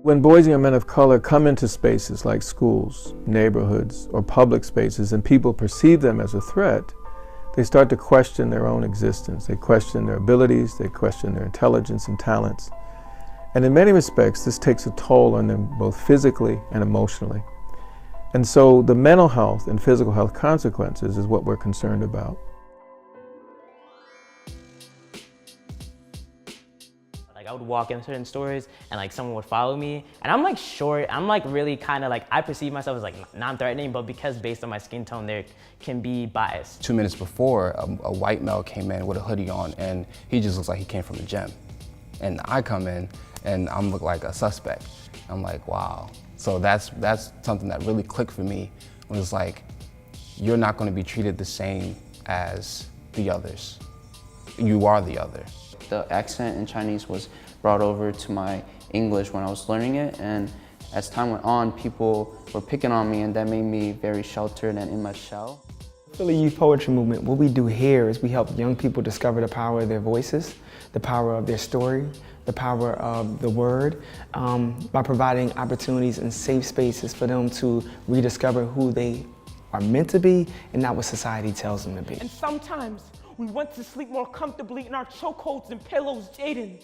When boys and young men of color come into spaces like schools, neighborhoods, or public spaces and people perceive them as a threat, they start to question their own existence. They question their abilities, they question their intelligence and talents. And in many respects, this takes a toll on them both physically and emotionally. And so the mental health and physical health consequences is what we're concerned about. I would walk in certain stores and someone would follow me, and I'm short, I'm really kind of I perceive myself as non-threatening, but because based on my skin tone there can be bias. 2 minutes before, a white male came in with a hoodie on, and he just looks like he came from the gym. And I come in and I'm look like a suspect. I'm like, wow. So that's something that really clicked for me. It was you're not going to be treated the same as the others. You are the other. The accent in Chinese was brought over to my English when I was learning it, and as time went on, people were picking on me, and that made me very sheltered and in my shell. Philly Youth Poetry Movement, what we do here is we help young people discover the power of their voices, the power of their story, the power of the word, by providing opportunities and safe spaces for them to rediscover who they are meant to be and not what society tells them to be. And sometimes we want to sleep more comfortably in our chokeholds and pillows, Jaden.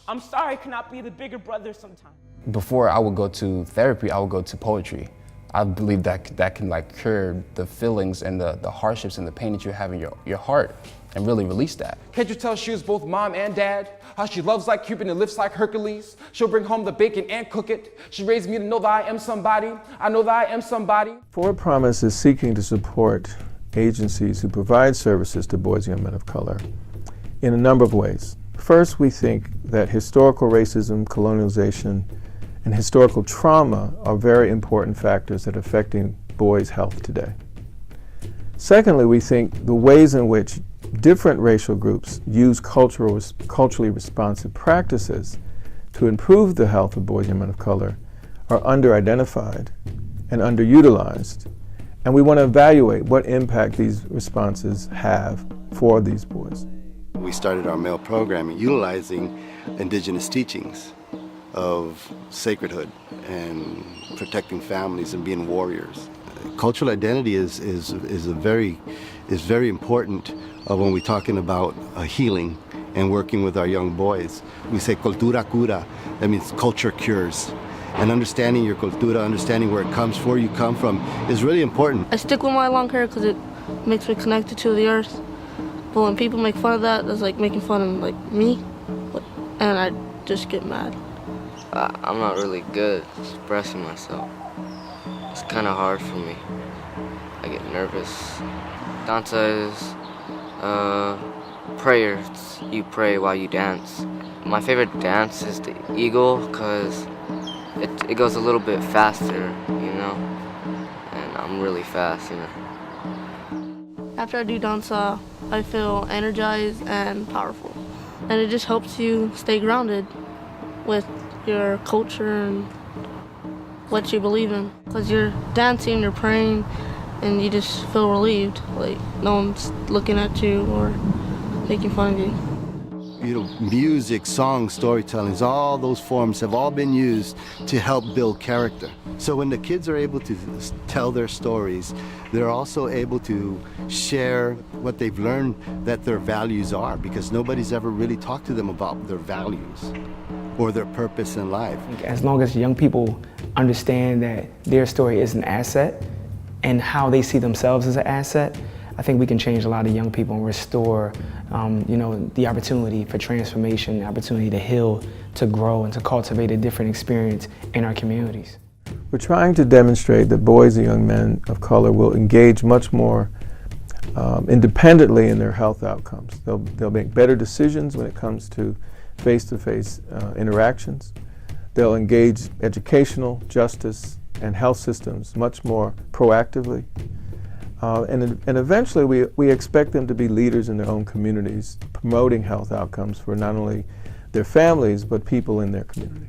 I'm sorry I cannot be the bigger brother sometimes. Before I would go to therapy, I would go to poetry. I believe that can cure the feelings and the hardships and the pain that you have in your heart and really release that. Can't you tell she was both mom and dad? How she loves like Cupid and lifts like Hercules. She'll bring home the bacon and cook it. She raised me to know that I am somebody. I know that I am somebody. Forward Promise is seeking to support agencies who provide services to boys and young men of color in a number of ways. First, we think that historical racism, colonialization, and historical trauma are very important factors that are affecting boys' health today. Secondly, we think the ways in which different racial groups use culturally responsive practices to improve the health of boys and men of color are under-identified and underutilized, and we want to evaluate what impact these responses have for these boys. We started our male programming utilizing indigenous teachings of sacredhood and protecting families and being warriors. Cultural identity is very important when we're talking about healing and working with our young boys. We say cultura cura, that means culture cures. And understanding your cultura, understanding where it comes, where you come from, is really important. I stick with my long hair because it makes me connected to the earth. But when people make fun of that, that's like making fun of me, and I just get mad. I'm not really good expressing myself. It's kind of hard for me. I get nervous. Danza is prayer. You pray while you dance. My favorite dance is the eagle because it goes a little bit faster, and I'm really fast, After I do danza, I feel energized and powerful. And it just helps you stay grounded with your culture and what you believe in. Because you're dancing, you're praying, and you just feel relieved. No one's looking at you or making fun of you. Music, song, storytelling, all those forms have all been used to help build character. So when the kids are able to tell their stories, they're also able to share what they've learned that their values are, because nobody's ever really talked to them about their values or their purpose in life. As long as young people understand that their story is an asset and how they see themselves as an asset, I think we can change a lot of young people and restore the opportunity for transformation, the opportunity to heal, to grow, and to cultivate a different experience in our communities. We're trying to demonstrate that boys and young men of color will engage much more independently in their health outcomes. They'll make better decisions when it comes to face-to-face interactions. They'll engage educational, justice, and health systems much more proactively. And eventually we expect them to be leaders in their own communities, promoting health outcomes for not only their families, but people in their community.